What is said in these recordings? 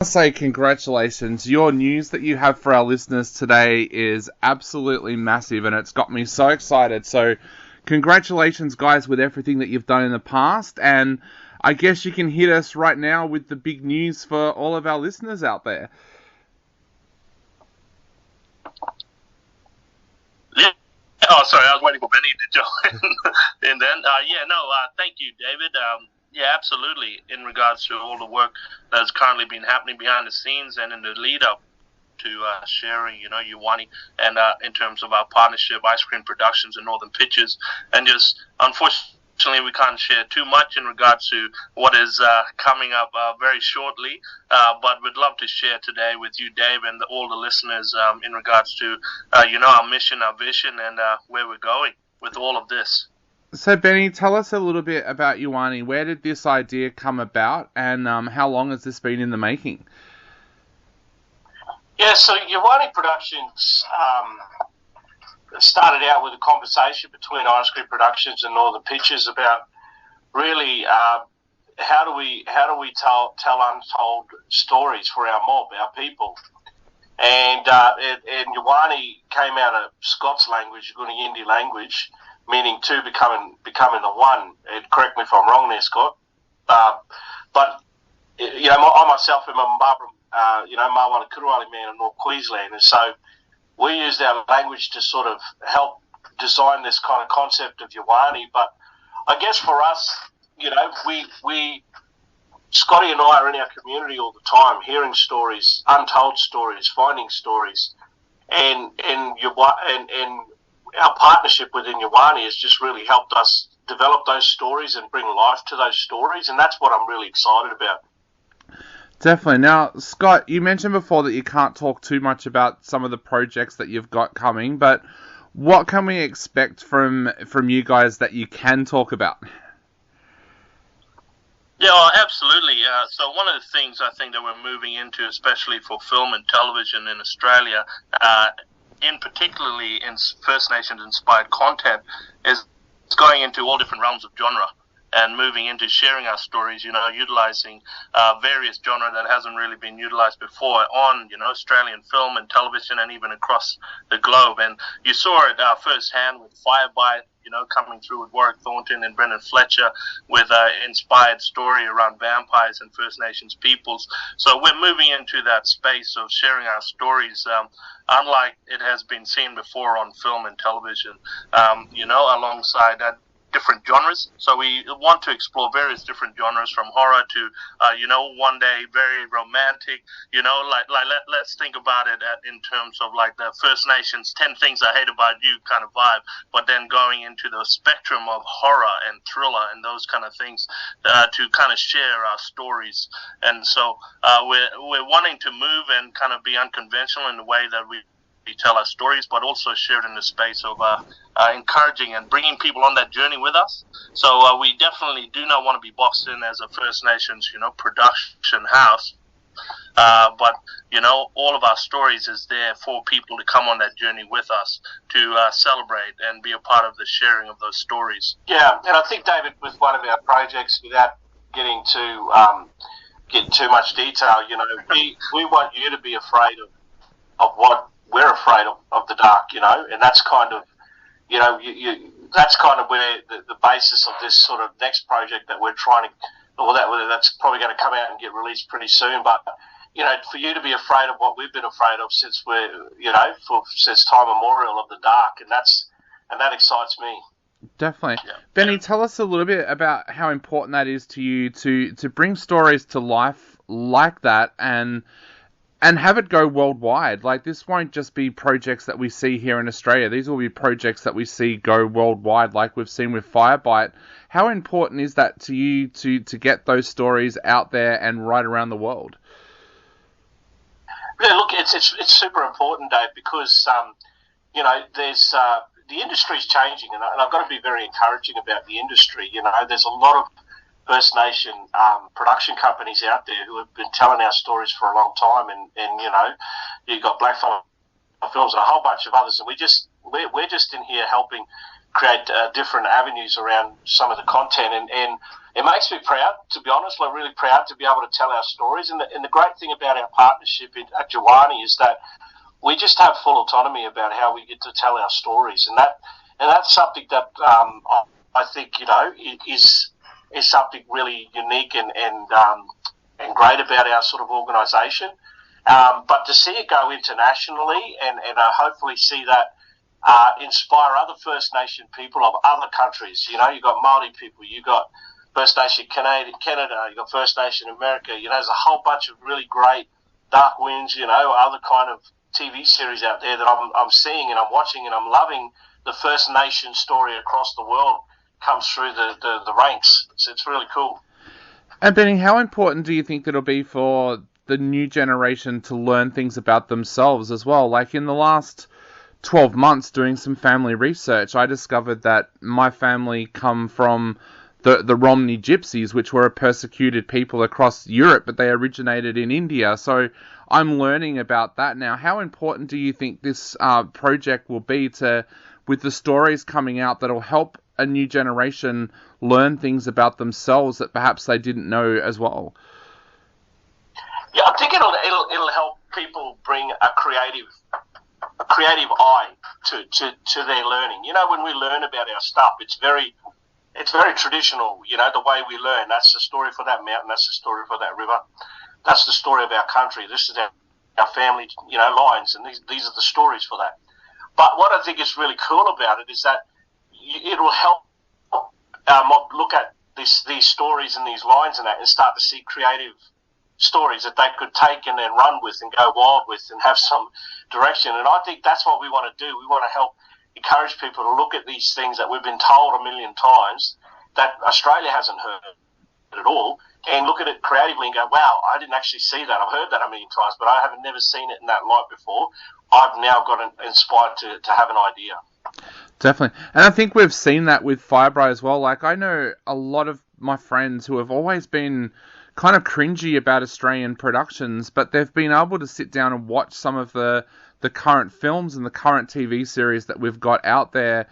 Say congratulations. Your news that you have for our listeners today is absolutely massive, and it's got me so excited. So congratulations, guys, with everything that you've done in the past, and I guess you can hit us right now with the big news for all of our listeners out there. Yeah. Oh, sorry, I was waiting for Benny to join. And then, thank you, David. Yeah, absolutely. In regards to all the work that's currently been happening behind the scenes and in the lead up to sharing, YOOWARNI, and in terms of our partnership, Ice Cream Productions and Northern Pictures, and just unfortunately we can't share too much in regards to what is coming up very shortly, but we'd love to share today with you, Dave, and all the listeners in regards to our mission, our vision, and where we're going with all of this. So, Benny, tell us a little bit about YOOWARNI. Where did this idea come about, and how long has this been in the making? Yeah, so YOOWARNI Productions started out with a conversation between Ice Cream Productions and Northern Pictures about really how do we tell untold stories for our mob, our people. And YOOWARNI came out of Scots language, Yindi language, meaning two becoming the one. And correct me if I'm wrong there, Scott. But I myself am a Barbara, Marwala Kurwali man in North Queensland, and so we used our language to sort of help design this kind of concept of YOOWARNI. But I guess for us, we Scotty and I are in our community all the time, hearing stories, untold stories, finding stories, and our partnership within YOOWARNI has just really helped us develop those stories and bring life to those stories, and that's what I'm really excited about. Definitely. Now, Scott, you mentioned before that you can't talk too much about some of the projects that you've got coming, but what can we expect from you guys that you can talk about? Yeah, well, absolutely. So one of the things I think that we're moving into, especially for film and television in Australia, in particularly in First Nations inspired content, is going into all different realms of genre and moving into sharing our stories, utilizing various genre that hasn't really been utilized before on, Australian film and television and even across the globe. And you saw it firsthand with Firebite, coming through with Warwick Thornton and Brendan Fletcher with inspired story around vampires and First Nations peoples. So we're moving into that space of sharing our stories, unlike it has been seen before on film and television, alongside that different genres. So we want to explore various different genres, from horror to, one day very romantic, let's think about it in terms of like the First Nations 10 Things I Hate About You kind of vibe, but then going into the spectrum of horror and thriller and those kind of things to kind of share our stories. And so we're wanting to move and kind of be unconventional in the way that we tell our stories, but also share it in the space of encouraging and bringing people on that journey with us. So we definitely do not want to be boxed in as a First Nations, production house. But, all of our stories is there for people to come on that journey with us to celebrate and be a part of the sharing of those stories. Yeah, and I think, David, with one of our projects, without getting too much detail, we want you to be afraid of what we're afraid of the dark, and that's kind of, that's kind of where the basis of this sort of next project that we're trying to, that's probably going to come out and get released pretty soon. But, for you to be afraid of what we've been afraid of since since time immemorial of the dark, and that excites me. Definitely. Yeah. Benny, tell us a little bit about how important that is to you to bring stories to life like that and have it go worldwide. Like, this won't just be projects that we see here in Australia. These will be projects that we see go worldwide, like we've seen with Firebite. How important is that to you to get those stories out there and right around the world? Yeah, look, it's super important, Dave, because there's the industry's changing, and I've got to be very encouraging about the industry. There's a lot of First Nation production companies out there who have been telling our stories for a long time, and you've got Blackfella Films and a whole bunch of others, and we're just in here helping create different avenues around some of the content, and it makes me proud, to be honest. I'm really proud to be able to tell our stories. And the great thing about our partnership at YOOWARNI is that we just have full autonomy about how we get to tell our stories, and that's something that I think is something really unique and great about our sort of organisation. But to see it go internationally and hopefully see that inspire other First Nation people of other countries. You've got Māori people, you've got First Nation Canada, you've got First Nation America. There's a whole bunch of really great Dark Winds, other kind of TV series out there that I'm seeing and I'm watching, and I'm loving the First Nation story across the world comes through the ranks. So it's really cool. And Benny, how important do you think it'll be for the new generation to learn things about themselves as well? Like in the last 12 months doing some family research, I discovered that my family come from the Romney Gypsies, which were a persecuted people across Europe, but they originated in India. So I'm learning about that now. How important do you think this project will be with the stories coming out that'll help a new generation learn things about themselves that perhaps they didn't know as well? Yeah, I think it'll help people bring a creative eye to their learning. When we learn about our stuff, it's very traditional. The way we learn. That's the story for that mountain. That's the story for that river. That's the story of our country. This is our family, lines, and these are the stories for that. But what I think is really cool about it is that it will help look at these stories and these lines and start to see creative stories that they could take and then run with and go wild with and have some direction. And I think that's what we want to do. We want to help encourage people to look at these things that we've been told a million times that Australia hasn't heard at all, and look at it creatively and go, wow, I didn't actually see that. I've heard that a million times, but I haven't never seen it in that light before. I've now got inspired to have an idea. Definitely. And I think we've seen that with Firebright as well. Like, I know a lot of my friends who have always been kind of cringy about Australian productions, but they've been able to sit down and watch some of the current films and the current TV series that we've got out there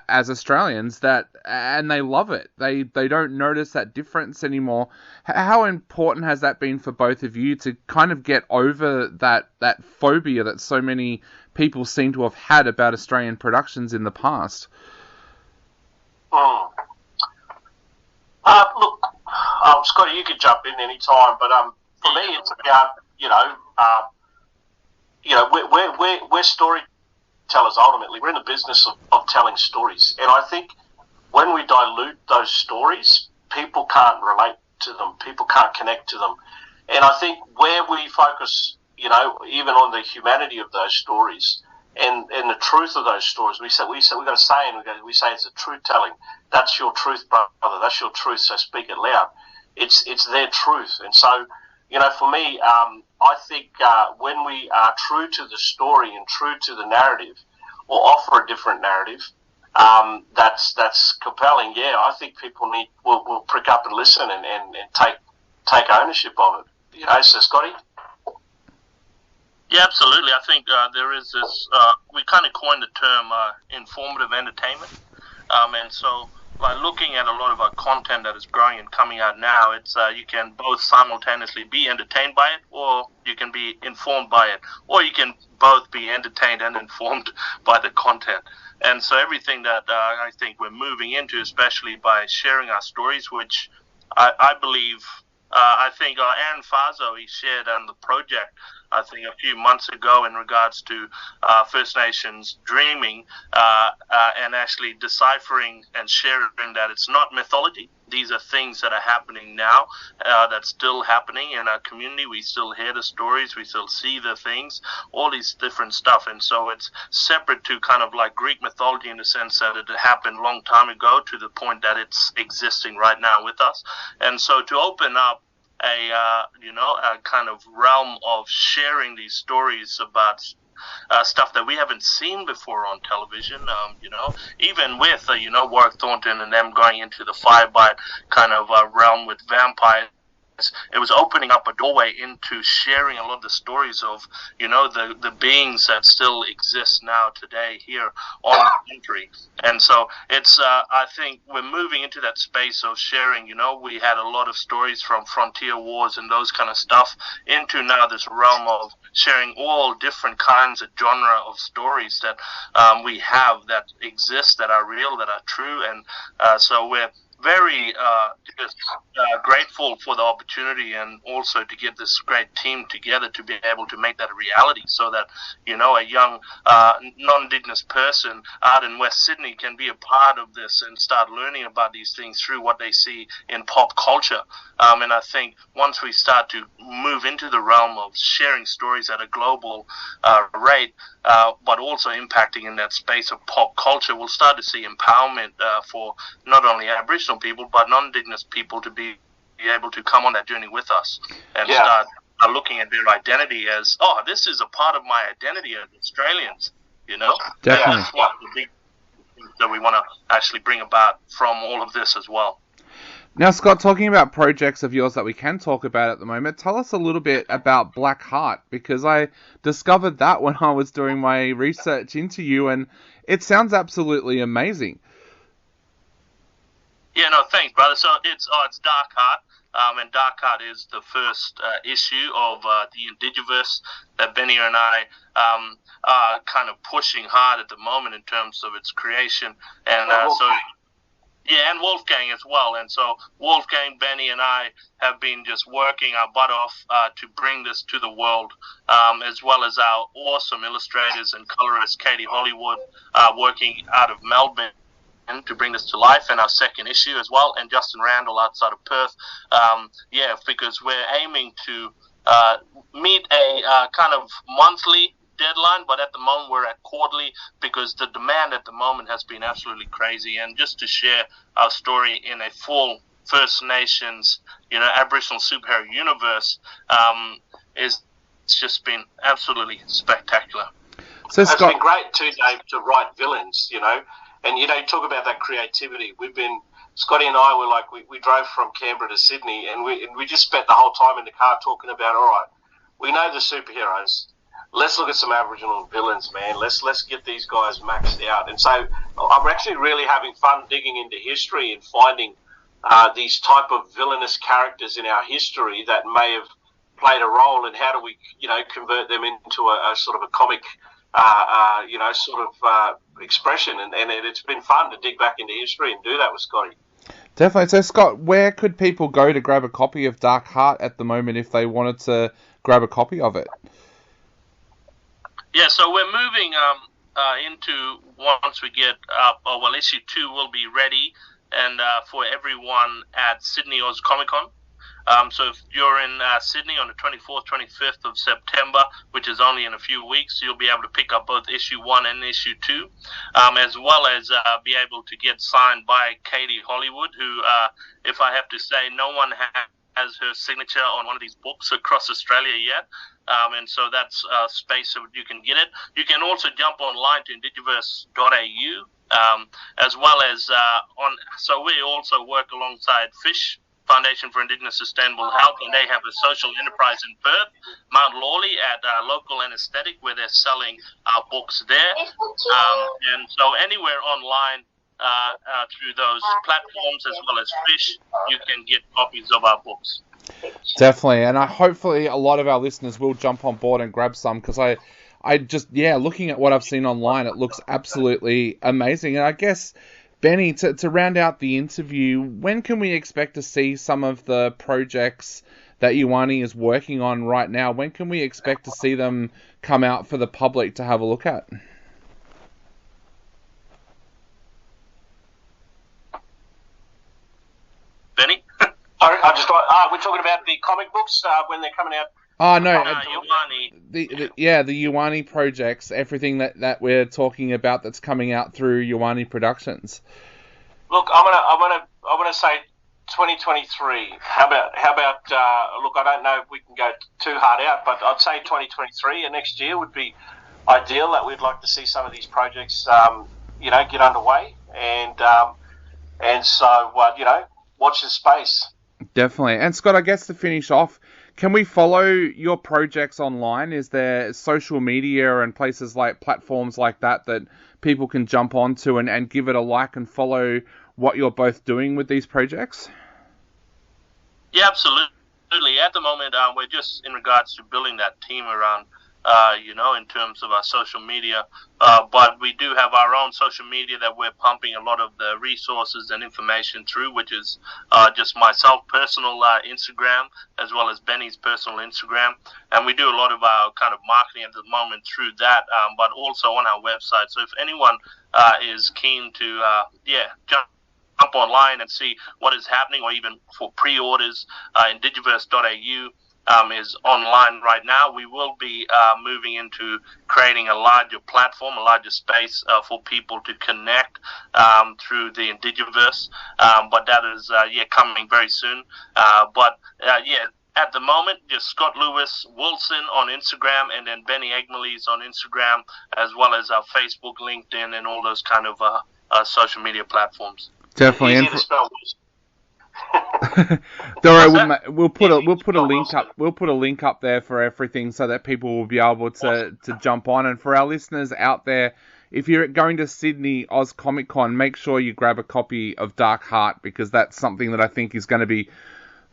as Australians, and they love it. They don't notice that difference anymore. How important has that been for both of you to kind of get over that phobia that so many people seem to have had about Australian productions in the past? Look, Scotty, you could jump in any time, but for me, it's about we're storytellers ultimately. We're in the business of telling stories, and I think when we dilute those stories, people can't relate to them. People can't connect to them, and I think where we focus, even on the humanity of those stories and the truth of those stories, we got a saying. We say it's a truth telling. That's your truth, brother. That's your truth. So speak it loud. It's their truth, and so for me, I think when we are true to the story and true to the narrative, or offer a different narrative, that's compelling. Yeah, I think people will prick up and listen and take ownership of it. So Scotty. Yeah, absolutely. I think there is this, we kind of coined the term informative entertainment. And so by looking at a lot of our content that is growing and coming out now, it's you can both simultaneously be entertained by it, or you can be informed by it, or you can both be entertained and informed by the content. And so everything that I think we're moving into, especially by sharing our stories, which I believe, I think Aaron Fazo, he shared on the project, I think a few months ago, in regards to First Nations dreaming and actually deciphering and sharing that it's not mythology. These are things that are happening now, that's still happening in our community. We still hear the stories, we still see the things, all these different stuff. And so it's separate to kind of like Greek mythology in the sense that it happened a long time ago to the point that it's existing right now with us. And so to open up a kind of realm of sharing these stories about stuff that we haven't seen before on television, even with, Warwick Thornton and them going into the Firebright kind of realm with vampires it was opening up a doorway into sharing a lot of the stories of, the beings that still exist now today here on the country. And so it's, I think we're moving into that space of sharing, we had a lot of stories from frontier wars and those kind of stuff into now this realm of sharing all different kinds of genre of stories that we have that exist, that are real, that are true. And so we're very just grateful for the opportunity, and also to get this great team together to be able to make that a reality, so that a young non-Indigenous person out in West Sydney can be a part of this and start learning about these things through what they see in pop culture. And I think once we start to move into the realm of sharing stories at a global rate, but also impacting in that space of pop culture, we'll start to see empowerment for not only Aboriginal people but non-Indigenous people to be able to come on that journey with us and start looking at their identity as, this is a part of my identity as Australians, Definitely. That's what the big things that we want to actually bring about from all of this as well. Now, Scott, talking about projects of yours that we can talk about at the moment, tell us a little bit about Black Heart, because I discovered that when I was doing my research into you, and it sounds absolutely amazing. Yeah, no, thanks, brother. So it's Dark Heart, and Dark Heart is the first issue of the Indigiverse that Benny and I are kind of pushing hard at the moment in terms of its creation, and and Wolfgang as well. And so Wolfgang, Benny, and I have been just working our butt off to bring this to the world, as well as our awesome illustrators and colorists, Katie Hollywood, working out of Melbourne to bring this to life, and our second issue as well, and Justin Randall outside of Perth. Because we're aiming to meet a kind of monthly deadline, but at the moment we're at quarterly, because the demand at the moment has been absolutely crazy. And just to share our story in a full First Nations, Aboriginal superhero universe, it's just been absolutely spectacular. So It's Scott, been great too, Dave, to write villains, and you talk about that creativity. Scotty and I were like, we drove from Canberra to Sydney, and we just spent the whole time in the car talking about, all right, we know the superheroes. Let's look at some Aboriginal villains, man. Let's get these guys maxed out. And so I'm actually really having fun digging into history and finding these type of villainous characters in our history that may have played a role, and how do we, convert them into a sort of a comic, expression. And it's been fun to dig back into history and do that with Scotty. definitely. So Scott, where could people go to grab a copy of Dark Heart at the moment if they wanted to grab a copy of it? Yeah, so we're moving into, once we get up, issue 2 will be ready, and for everyone at Sydney Oz Comic Con. So if you're in Sydney on the 24th, 25th of September, which is only in a few weeks, you'll be able to pick up both issue 1 and issue 2, as well as be able to get signed by Katie Hollywood, who, if I have to say, no one has her signature on one of these books across Australia yet. And so that's a space that you can get it. You can also jump online to indigiverse.au, as well as so we also work alongside Fish Foundation for Indigenous Sustainable Health, and they have a social enterprise in Perth, Mount Lawley, at Local Anesthetic, where they're selling our books there. And so anywhere online through those platforms, as well as Fish, you can get copies of our books. Definitely, and hopefully a lot of our listeners will jump on board and grab some, because I just, looking at what I've seen online, it looks absolutely amazing. And I guess, Benny, to round out the interview, when can we expect to see some of the projects that YOOWARNI is working on right now? When can we expect to see them come out for the public to have a look at? Benny? We're talking about the comic books when they're coming out. Oh no, YOOWARNI. the YOOWARNI projects, everything that we're talking about that's coming out through YOOWARNI Productions. Look, I'm gonna say 2023. How about look, I don't know if we can go too hard out, but I'd say 2023 and next year would be ideal. That we'd like to see some of these projects, get underway, and so watch this space. Definitely. And Scott, I guess to finish off, can we follow your projects online? Is there social media and places like platforms like that that people can jump onto and give it a like and follow what you're both doing with these projects? Yeah, absolutely. At the moment, we're just in regards to building that team around, in terms of our social media. But we do have our own social media that we're pumping a lot of the resources and information through, which is just myself personal Instagram, as well as Benny's personal Instagram. And we do a lot of our kind of marketing at the moment through that, but also on our website. So if anyone is keen to, jump online and see what is happening, or even for pre-orders, indigiverse.au is online right now. We will be moving into creating a larger platform, a larger space for people to connect through the Indigiverse, but that is coming very soon. At the moment, just Scott Lewis Wilson on Instagram, and then Benny Eggmolese on Instagram, as well as our Facebook, LinkedIn, and all those kind of social media platforms. Definitely. Easy to spell. Don't worry, we'll put a link up. We'll put a link up there for everything so that people will be able to jump on. And for our listeners out there, if you're going to Sydney Oz Comic Con, make sure you grab a copy of Dark Heart, because that's something that I think is going to be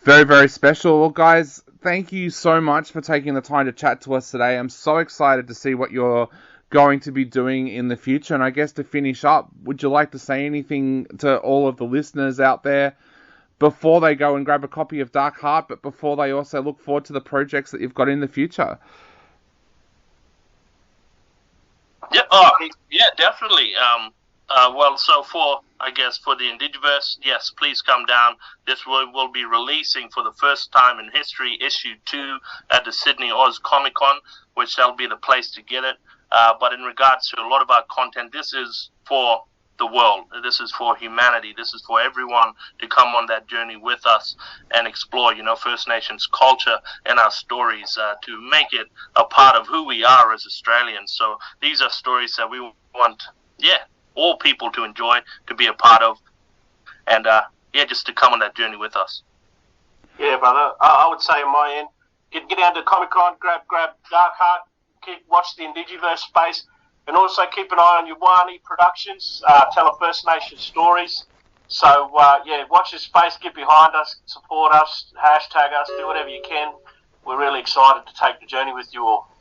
very, very special. Well, guys, thank you so much for taking the time to chat to us today. I'm so excited to see what you're going to be doing in the future. And I guess to finish up, would you like to say anything to all of the listeners out there before they go and grab a copy of Dark Heart, but before they also look forward to the projects that you've got in the future? Yeah, definitely. So for the Indigiverse, yes, please come down. This will be releasing for the first time in history issue 2 at the Sydney Oz Comic Con, which that'll be the place to get it. But in regards to a lot of our content, this is for the world. This is for humanity. This is for everyone to come on that journey with us and explore, First Nations culture and our stories, to make it a part of who we are as Australians. So these are stories that we want, all people to enjoy, to be a part of, and just to come on that journey with us. Yeah, brother. I would say on my end, get down to Comic Con, grab Dark Heart, watch the Indigiverse space. And also keep an eye on YOOWARNI Productions, tell a First Nation stories. So, watch this space, get behind us, support us, hashtag us, do whatever you can. We're really excited to take the journey with you all.